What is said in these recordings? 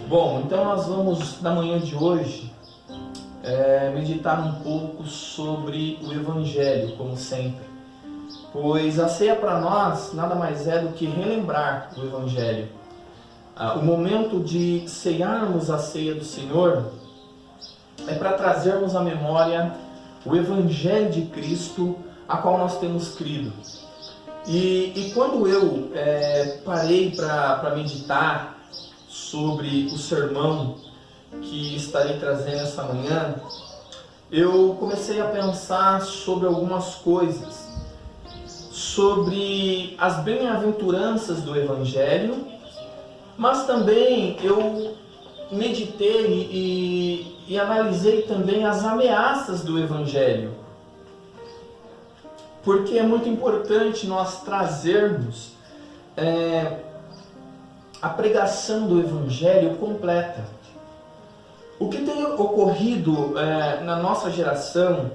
Bom, então nós vamos, na manhã de hoje, meditar um pouco sobre o Evangelho, como sempre. Pois a ceia para nós nada mais é do que relembrar o Evangelho. O momento de ceiarmos a ceia do Senhor é para trazermos à memória o Evangelho de Cristo, a qual nós temos crido. E quando eu parei para meditar sobre o sermão que estarei trazendo essa manhã, eu comecei a pensar sobre algumas coisas, sobre as bem-aventuranças do Evangelho, mas também eu meditei e analisei também as ameaças do Evangelho, porque é muito importante nós trazermos a pregação do Evangelho completa. O que tem ocorrido na nossa geração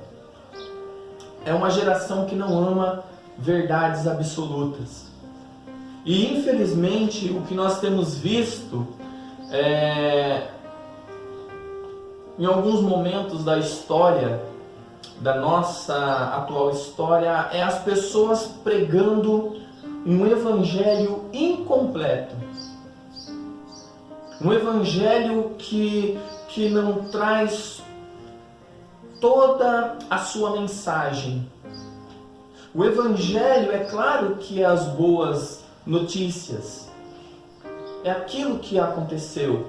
é uma geração que não ama verdades absolutas. E infelizmente o que nós temos visto em alguns momentos da história, da nossa atual história, é as pessoas pregando um evangelho incompleto. Um evangelho que não traz toda a sua mensagem. O evangelho, é claro que é as boas notícias, é aquilo que aconteceu.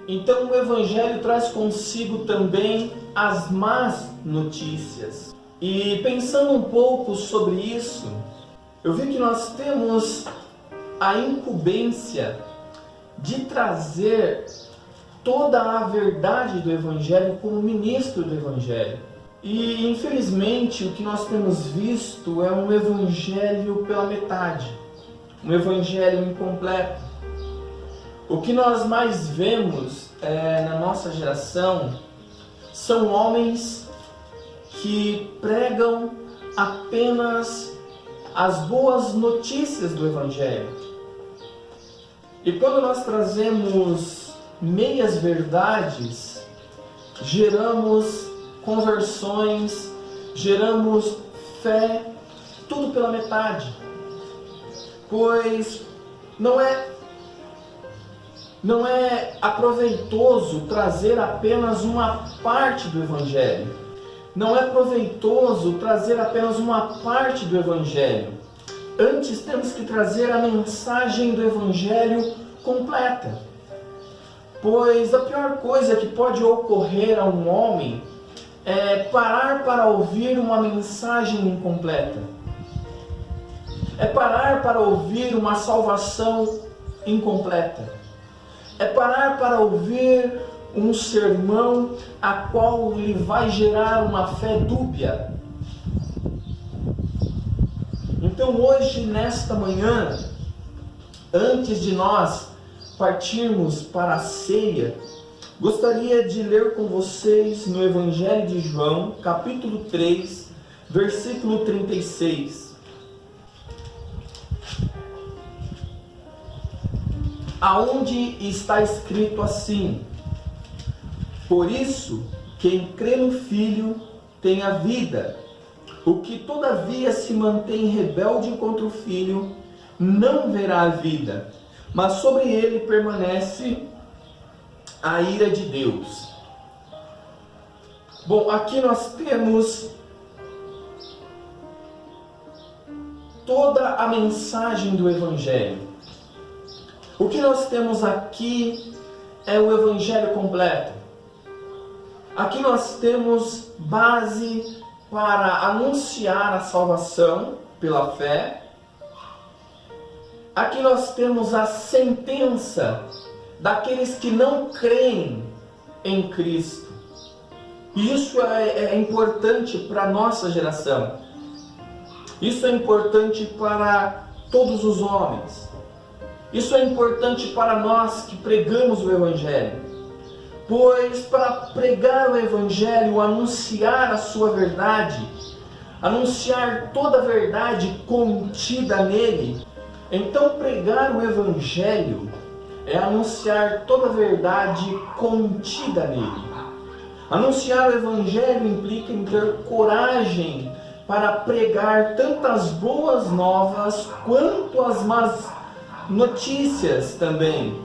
Então o Evangelho traz consigo também as más notícias. E pensando um pouco sobre isso, eu vi que nós temos a incumbência de trazer toda a verdade do Evangelho como ministro do Evangelho. E infelizmente o que nós temos visto é um Evangelho pela metade, um Evangelho incompleto. O que nós mais vemos na nossa geração são homens que pregam apenas as boas notícias do Evangelho. E quando nós trazemos meias verdades, geramos conversões, geramos fé, tudo pela metade. Pois não é aproveitoso trazer apenas uma parte do Evangelho. Não é proveitoso trazer apenas uma parte do Evangelho. Antes temos que trazer a mensagem do Evangelho completa. Pois a pior coisa que pode ocorrer a um homem é parar para ouvir uma mensagem incompleta. É parar para ouvir uma salvação incompleta. É parar para ouvir um sermão a qual lhe vai gerar uma fé dúbia. Então hoje, nesta manhã, antes de nós partirmos para a ceia, gostaria de ler com vocês no Evangelho de João, capítulo 3, versículo 36. Aonde está escrito assim: por isso, quem crê no Filho tem a vida. O que todavia se mantém rebelde contra o Filho não verá a vida, mas sobre ele permanece a ira de Deus. Bom, aqui nós temos toda a mensagem do Evangelho. O que nós temos aqui é o Evangelho completo. Aqui nós temos base para anunciar a salvação pela fé. Aqui nós temos a sentença daqueles que não creem em Cristo. E isso é importante para a nossa geração. Isso é importante para todos os homens. Isso é importante para nós que pregamos o Evangelho. Pois para pregar o Evangelho, anunciar a sua verdade, anunciar toda a verdade contida nele, então pregar o Evangelho é anunciar toda a verdade contida nele. Anunciar o Evangelho implica em ter coragem para pregar tantas boas novas quanto as más notícias também.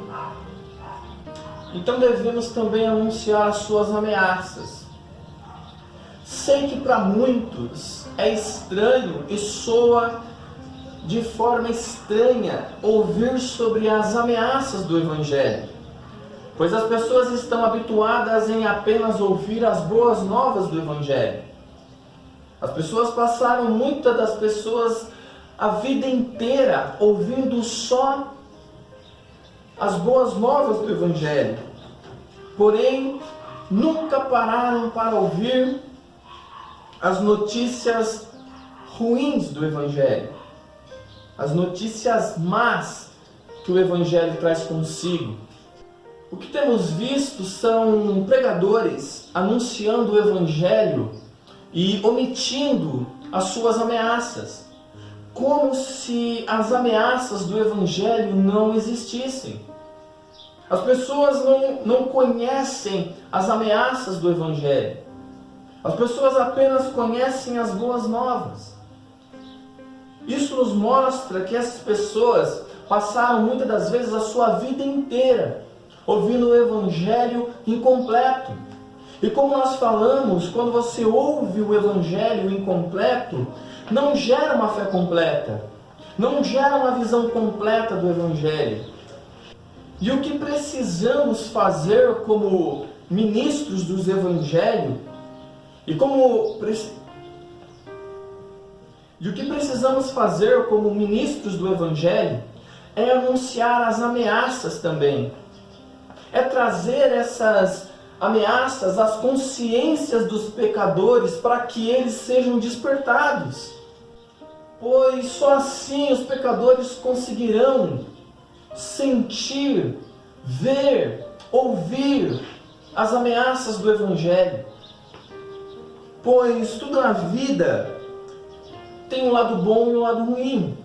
Então devemos também anunciar as suas ameaças. Sei que para muitos é estranho e soa de forma estranha ouvir sobre as ameaças do Evangelho, pois as pessoas estão habituadas em apenas ouvir as boas novas do Evangelho. As pessoas passaram, muitas das pessoas, a vida inteira ouvindo só as boas novas do Evangelho, porém nunca pararam para ouvir as notícias ruins do Evangelho, as notícias más que o Evangelho traz consigo. O que temos visto são pregadores anunciando o Evangelho e omitindo as suas ameaças, como se as ameaças do Evangelho não existissem. As pessoas não conhecem as ameaças do Evangelho. As pessoas apenas conhecem as boas novas. Isso nos mostra que essas pessoas passaram muitas das vezes a sua vida inteira ouvindo o Evangelho incompleto. E como nós falamos, quando você ouve o Evangelho incompleto, não gera uma fé completa, não gera uma visão completa do Evangelho. E o que precisamos fazer como ministros dos Evangelhos, e o que precisamos fazer como ministros do Evangelho, é anunciar as ameaças também. É trazer essas ameaças às consciências dos pecadores para que eles sejam despertados. Pois só assim os pecadores conseguirão sentir, ver, ouvir as ameaças do Evangelho. Pois tudo na vida tem um lado bom e um lado ruim.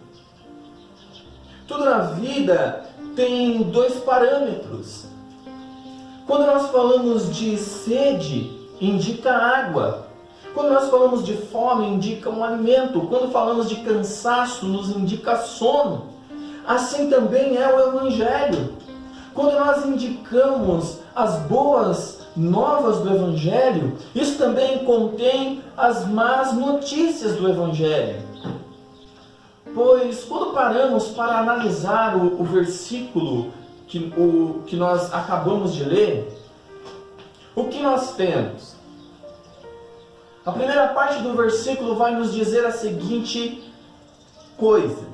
Tudo na vida tem dois parâmetros. Quando nós falamos de sede, indica água. Quando nós falamos de fome, indica um alimento. Quando falamos de cansaço, nos indica sono. Assim também é o Evangelho. Quando nós indicamos as boas novas do Evangelho, isso também contém as más notícias do Evangelho. Pois quando paramos para analisar o versículo que nós acabamos de ler, o que nós temos? A primeira parte do versículo vai nos dizer a seguinte coisa: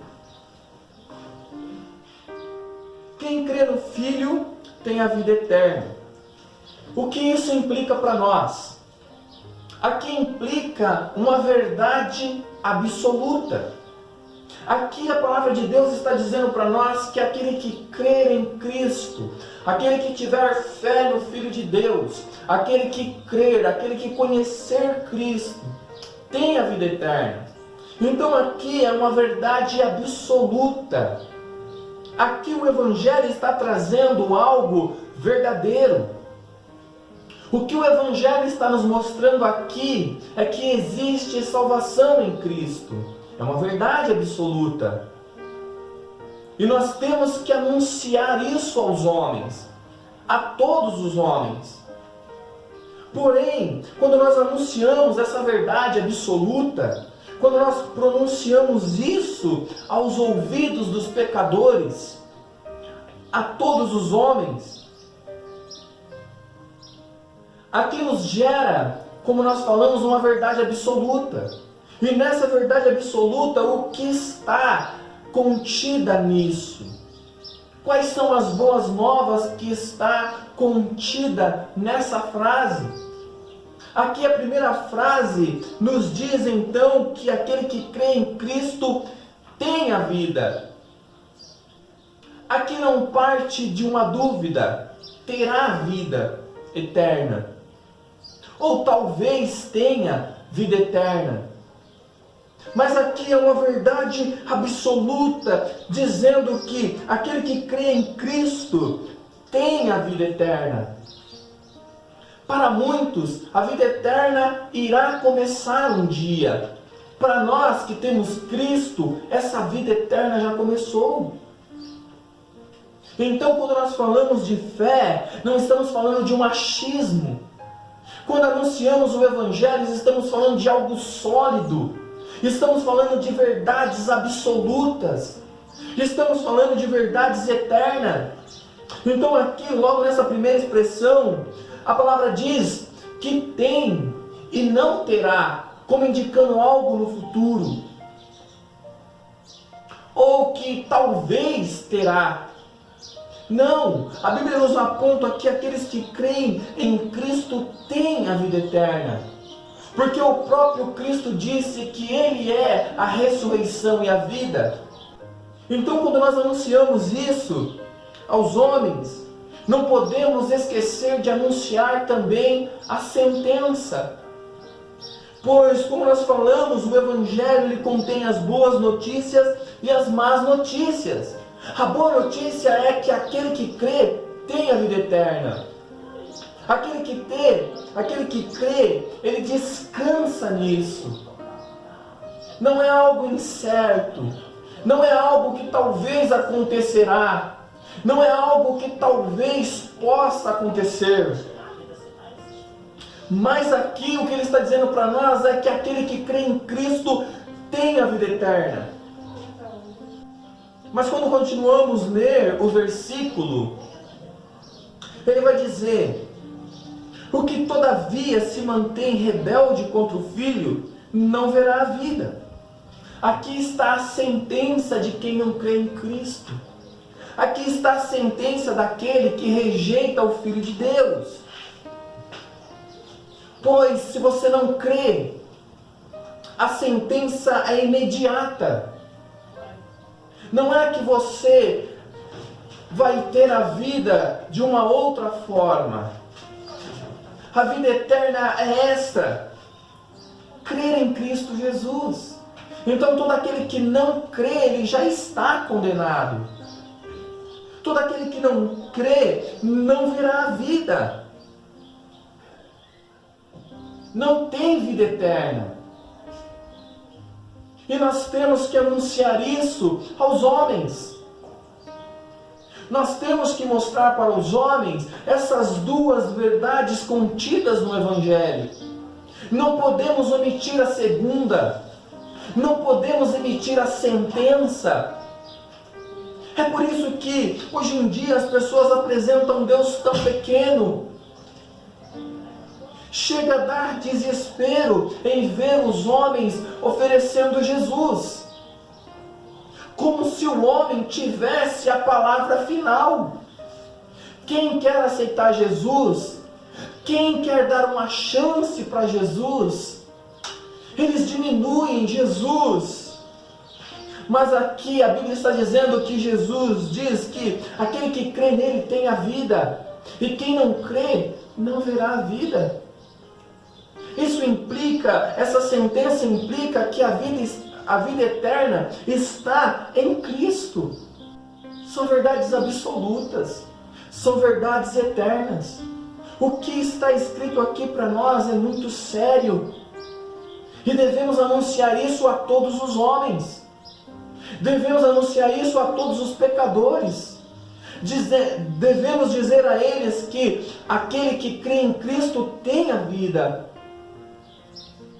quem crê no Filho tem a vida eterna. O que isso implica para nós? Aqui implica uma verdade absoluta. Aqui a palavra de Deus está dizendo para nós que aquele que crer em Cristo, aquele que tiver fé no Filho de Deus, aquele que crer, aquele que conhecer Cristo, tem a vida eterna. Então aqui é uma verdade absoluta. Aqui o Evangelho está trazendo algo verdadeiro. O que o Evangelho está nos mostrando aqui é que existe salvação em Cristo. É uma verdade absoluta. E nós temos que anunciar isso aos homens, a todos os homens. Porém, quando nós anunciamos essa verdade absoluta, quando nós pronunciamos isso aos ouvidos dos pecadores, a todos os homens, aqui nos gera, como nós falamos, uma verdade absoluta. E nessa verdade absoluta, o que está contida nisso? Quais são as boas novas que está contida nessa frase? Aqui a primeira frase nos diz então que aquele que crê em Cristo tem a vida. Aqui não parte de uma dúvida, terá a vida eterna. Ou talvez tenha vida eterna. Mas aqui é uma verdade absoluta, dizendo que aquele que crê em Cristo tem a vida eterna. Para muitos, a vida eterna irá começar um dia. Para nós que temos Cristo, essa vida eterna já começou. Então, quando nós falamos de fé, não estamos falando de um achismo. Quando anunciamos o Evangelho, estamos falando de algo sólido. Estamos falando de verdades absolutas. Estamos falando de verdades eternas. Então aqui, logo nessa primeira expressão, a palavra diz que tem e não terá, como indicando algo no futuro. Ou que talvez terá. Não, a Bíblia nos aponta que aqueles que creem em Cristo têm a vida eterna. Porque o próprio Cristo disse que Ele é a ressurreição e a vida. Então, quando nós anunciamos isso aos homens, não podemos esquecer de anunciar também a sentença. Pois, como nós falamos, o Evangelho ele contém as boas notícias e as más notícias. A boa notícia é que aquele que crê tem a vida eterna. Aquele que crê, ele descansa nisso. Não é algo incerto. Não é algo que talvez acontecerá. Não é algo que talvez possa acontecer. Mas aqui o que ele está dizendo para nós é que aquele que crê em Cristo tem a vida eterna. Mas quando continuamos a ler o versículo, ele vai dizer: o que todavia se mantém rebelde contra o Filho, não verá a vida. Aqui está a sentença de quem não crê em Cristo. Aqui está a sentença daquele que rejeita o Filho de Deus. Pois se você não crê, a sentença é imediata. Não é que você vai ter a vida de uma outra forma. A vida eterna é esta: crer em Cristo Jesus. Então todo aquele que não crê, ele já está condenado. Todo aquele que não crê, não verá a vida. Não tem vida eterna. E nós temos que anunciar isso aos homens. Nós temos que mostrar para os homens essas duas verdades contidas no Evangelho. Não podemos omitir a segunda. Não podemos emitir a sentença. É por isso que hoje em dia as pessoas apresentam um Deus tão pequeno. Chega a dar desespero em ver os homens oferecendo Jesus, como se o homem tivesse a palavra final. Quem quer aceitar Jesus, quem quer dar uma chance para Jesus, eles diminuem Jesus. Mas aqui a Bíblia está dizendo que Jesus diz que aquele que crê nele tem a vida, e quem não crê não verá a vida. Isso implica, essa sentença implica que a vida eterna está em Cristo. São verdades absolutas, são verdades eternas. O que está escrito aqui para nós é muito sério. E devemos anunciar isso a todos os homens. Devemos anunciar isso a todos os pecadores. Devemos dizer a eles que aquele que crê em Cristo tem a vida.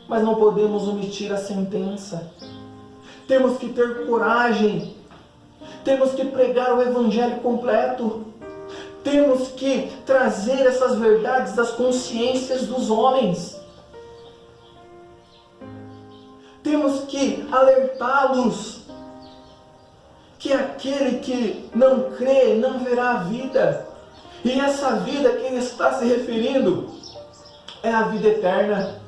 Mas não podemos omitir a sentença. Temos que ter coragem. Temos que pregar o Evangelho completo. Temos que trazer essas verdades das consciências dos homens. Temos que alertá-los que aquele que não crê não verá a vida. E essa vida que ele está se referindo é a vida eterna.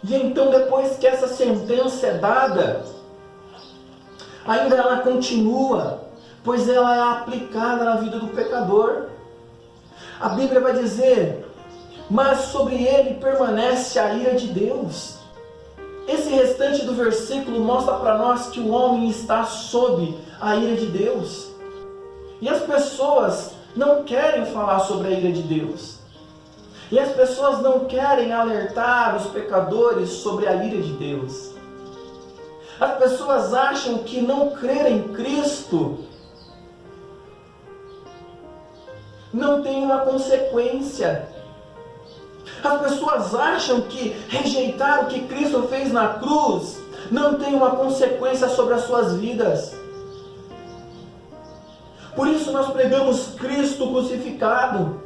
E então, depois que essa sentença é dada, ainda ela continua, pois ela é aplicada na vida do pecador. A Bíblia vai dizer: mas sobre ele permanece a ira de Deus. esse restante do versículo mostra para nós que o homem está sob a ira de Deus. E as pessoas não querem falar sobre a ira de Deus. E as pessoas não querem alertar os pecadores sobre a ira de Deus. As pessoas acham que não crer em Cristo não tem uma consequência. As pessoas acham que rejeitar o que Cristo fez na cruz não tem uma consequência sobre as suas vidas. Por isso nós pregamos Cristo crucificado,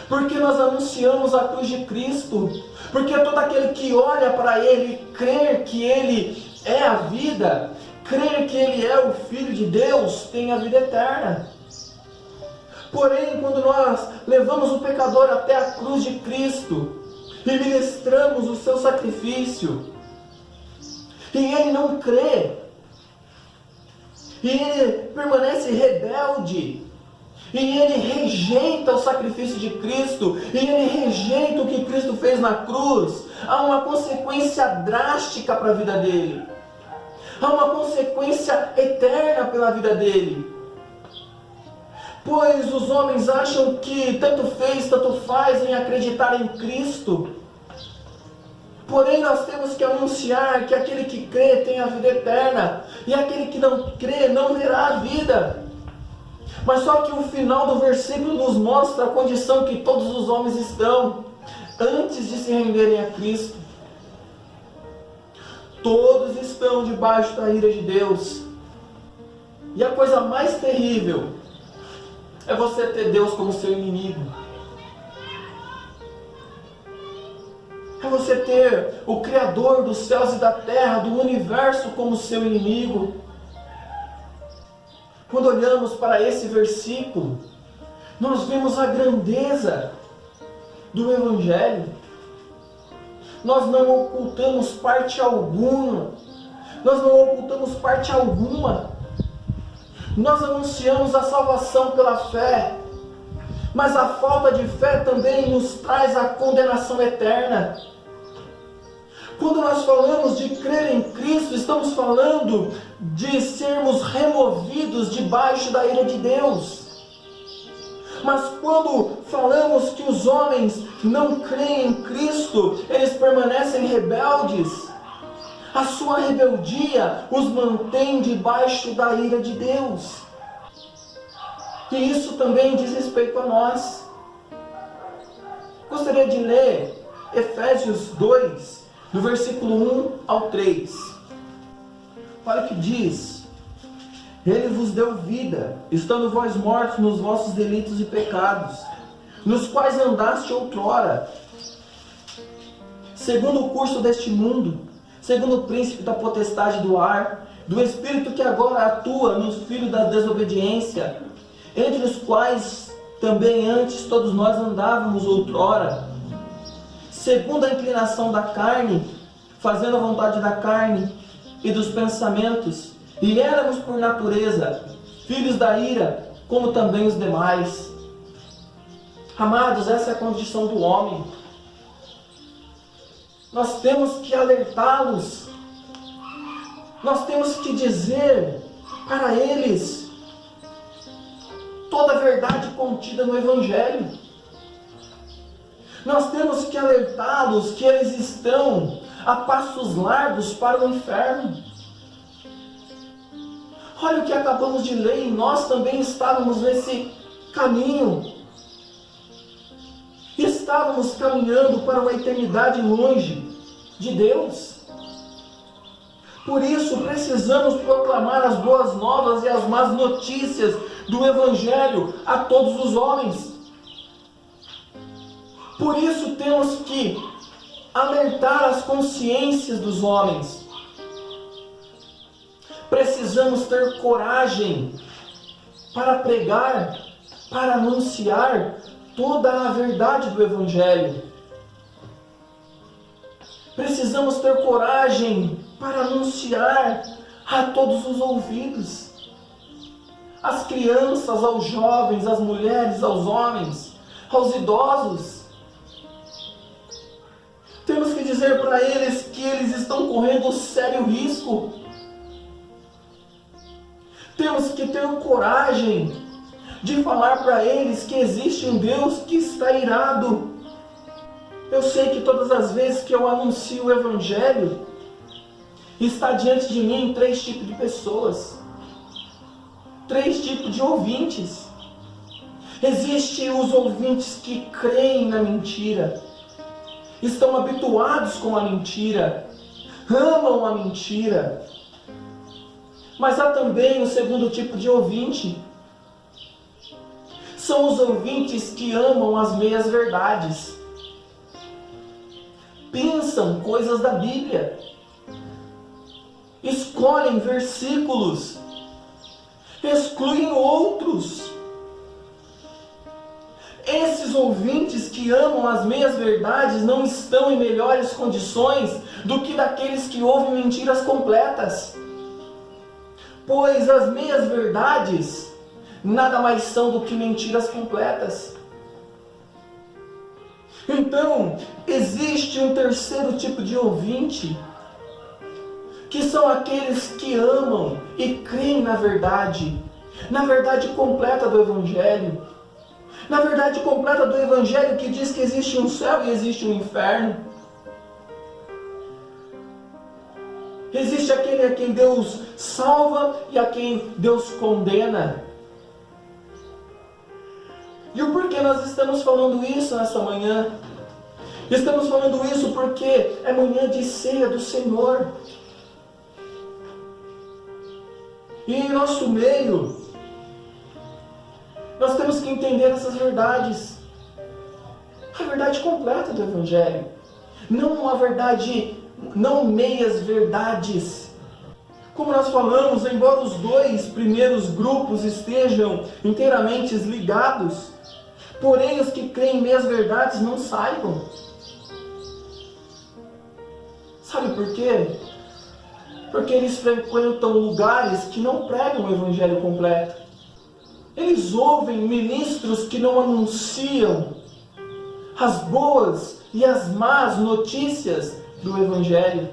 porque nós anunciamos a cruz de Cristo, porque todo aquele que olha para Ele, crer que Ele é a vida, crer que Ele é o Filho de Deus, tem a vida eterna. Porém, quando nós levamos o pecador até a cruz de Cristo e ministramos o seu sacrifício, e ele não crê, e ele permanece rebelde, e ele rejeita o sacrifício de Cristo, e ele rejeita o que Cristo fez na cruz, há uma consequência drástica para a vida dele, há uma consequência eterna pela vida dele. Pois os homens acham que tanto fez, tanto faz em acreditar em Cristo. Porém, nós temos que anunciar que aquele que crê tem a vida eterna, e aquele que não crê não verá a vida. Mas só que o final do versículo nos mostra a condição que todos os homens estão antes de se renderem a Cristo. Todos estão debaixo da ira de Deus. E a coisa mais terrível é você ter Deus como seu inimigo. É você ter o Criador dos céus e da terra, do universo, como seu inimigo. Quando olhamos para esse versículo, nós vemos a grandeza do Evangelho. Nós não ocultamos parte alguma. Nós não ocultamos parte alguma. Nós anunciamos a salvação pela fé, mas a falta de fé também nos traz a condenação eterna. Quando nós falamos de crer em Cristo, estamos falando de sermos removidos debaixo da ira de Deus. Mas quando falamos que os homens não creem em Cristo, eles permanecem rebeldes, a sua rebeldia os mantém debaixo da ira de Deus. E isso também diz respeito a nós. Gostaria de ler Efésios 2, do versículo 1 ao 3. Olha o que diz: Ele vos deu vida, estando vós mortos nos vossos delitos e pecados, nos quais andaste outrora, segundo o curso deste mundo, segundo o príncipe da potestade do ar, do espírito que agora atua nos filhos da desobediência, entre os quais também antes todos nós andávamos outrora, segundo a inclinação da carne, fazendo a vontade da carne e dos pensamentos, e éramos por natureza filhos da ira, como também os demais. Amados, essa é a condição do homem. Nós temos que alertá-los, nós temos que dizer para eles toda a verdade contida no Evangelho. Nós temos que alertá-los que eles estão a passos largos para o inferno. Olha o que acabamos de ler, e nós também estávamos nesse caminho. Estávamos caminhando para uma eternidade longe de Deus. Por isso precisamos proclamar as boas novas e as más notícias do Evangelho a todos os homens. Por isso temos que alertar as consciências dos homens. Precisamos ter coragem para pregar, para anunciar toda a verdade do Evangelho. Precisamos ter coragem para anunciar a todos os ouvidos, às crianças, aos jovens, às mulheres, aos homens, aos idosos. Temos que dizer para eles que eles estão correndo sério risco. Temos que ter coragem de falar para eles que existe um Deus que está irado. Eu sei que todas as vezes que eu anuncio o Evangelho, está diante de mim 3 tipos de pessoas, 3 tipos de ouvintes. Existem os ouvintes que creem na mentira, estão habituados com a mentira, amam a mentira. Mas há também o segundo tipo de ouvinte. São os ouvintes que amam as meias verdades. Pensam coisas da Bíblia. Escolhem versículos. Excluem outros. Esses ouvintes que amam as meias verdades não estão em melhores condições do que daqueles que ouvem mentiras completas. Pois as meias verdades nada mais são do que mentiras completas. Então, existe um terceiro tipo de ouvinte, que são aqueles que amam e creem na verdade completa do Evangelho. Na verdade completa do Evangelho que diz que existe um céu e existe um inferno. Existe aquele a quem Deus salva e a quem Deus condena. E o porquê nós estamos falando isso nessa manhã? Estamos falando isso porque é manhã de ceia do Senhor. E em nosso meio, nós temos que entender essas verdades. A verdade completa do Evangelho. Não a verdade, não meias verdades. Como nós falamos, embora os 2 primeiros grupos estejam inteiramente ligados, porém os que creem em meias verdades não saibam. Sabe por quê? Porque eles frequentam lugares que não pregam o Evangelho completo. Eles ouvem ministros que não anunciam as boas e as más notícias do Evangelho.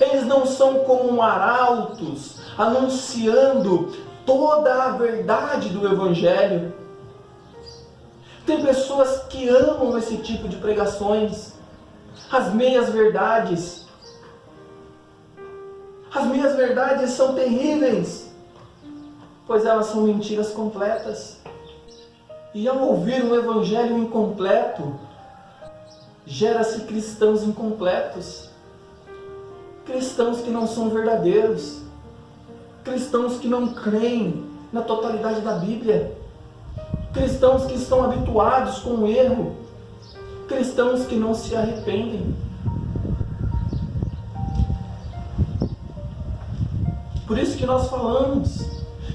Eles não são como arautos anunciando toda a verdade do Evangelho. Tem pessoas que amam esse tipo de pregações, as meias verdades. As meias verdades são terríveis, pois elas são mentiras completas. E ao ouvir um Evangelho incompleto, gera-se cristãos incompletos. Cristãos que não são verdadeiros. Cristãos que não creem na totalidade da Bíblia. Cristãos que estão habituados com o erro. Cristãos que não se arrependem. Por isso que nós falamos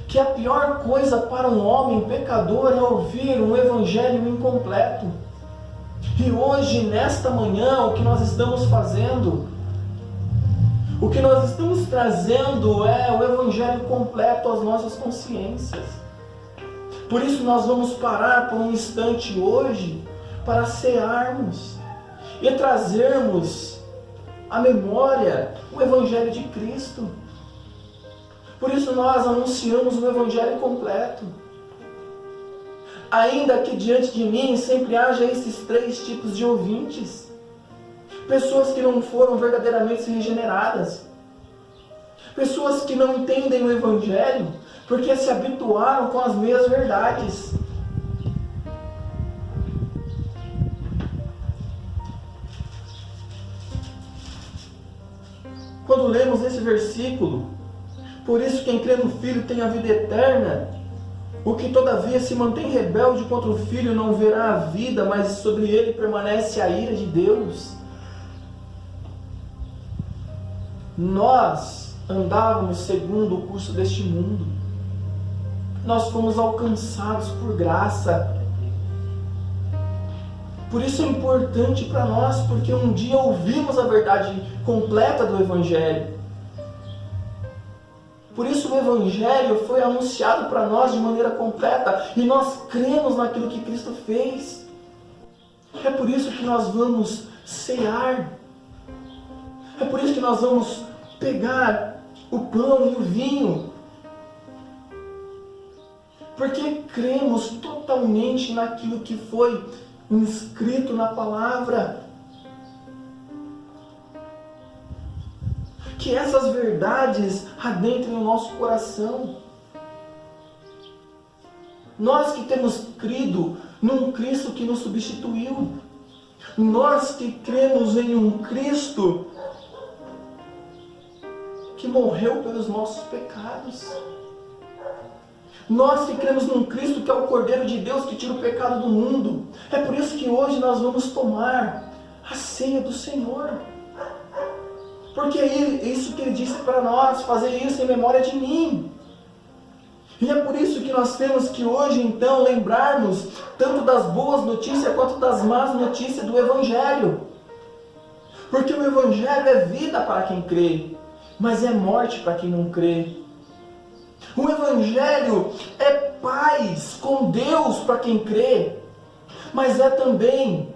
que a pior coisa para um homem pecador é ouvir um Evangelho incompleto. E hoje, nesta manhã, o que nós estamos fazendo, o que nós estamos trazendo é o Evangelho completo às nossas consciências. Por isso nós vamos parar por um instante hoje para cearmos e trazermos à memória o Evangelho de Cristo. Por isso nós anunciamos o Evangelho completo. Ainda que diante de mim sempre haja esses 3 tipos de ouvintes. Pessoas que não foram verdadeiramente regeneradas. Pessoas que não entendem o Evangelho porque se habituaram com as meias verdades. Quando lemos esse versículo, por isso quem crê no Filho tem a vida eterna, o que todavia se mantém rebelde contra o Filho não verá a vida, mas sobre ele permanece a ira de Deus. Nós andávamos segundo o curso deste mundo. Nós fomos alcançados por graça. Por isso é importante para nós, porque um dia ouvimos a verdade completa do Evangelho. Por isso o Evangelho foi anunciado para nós de maneira completa e nós cremos naquilo que Cristo fez. É por isso que nós vamos cear. É por isso que nós vamos pegar o pão e o vinho. Porque cremos totalmente naquilo que foi inscrito na palavra. Que essas verdades adentrem o nosso coração. Nós que temos crido num Cristo que nos substituiu. Nós que cremos em um Cristo que morreu pelos nossos pecados. Nós que cremos num Cristo que é o Cordeiro de Deus que tira o pecado do mundo. É por isso que hoje nós vamos tomar a ceia do Senhor. Porque é isso que Ele disse para nós, fazer isso em memória de mim. E é por isso que nós temos que hoje então lembrarmos tanto das boas notícias quanto das más notícias do Evangelho. Porque o Evangelho é vida para quem crê, mas é morte para quem não crê. O Evangelho é paz com Deus para quem crê, mas é também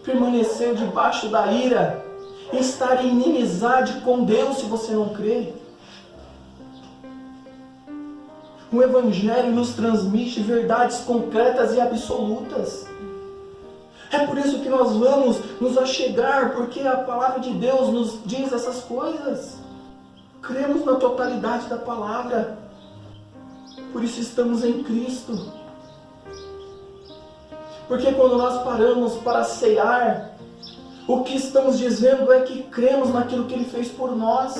permanecer debaixo da ira, estar em inimizade com Deus se você não crê. O Evangelho nos transmite verdades concretas e absolutas. É por isso que nós vamos nos achegar, porque a palavra de Deus nos diz essas coisas. Cremos na totalidade da palavra. Por isso estamos em Cristo. Porque quando nós paramos para cear, o que estamos dizendo é que cremos naquilo que Ele fez por nós.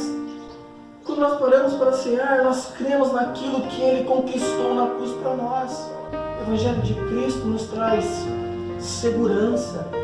Quando nós paramos para cear, nós cremos naquilo que Ele conquistou na cruz para nós. O Evangelho de Cristo nos traz segurança.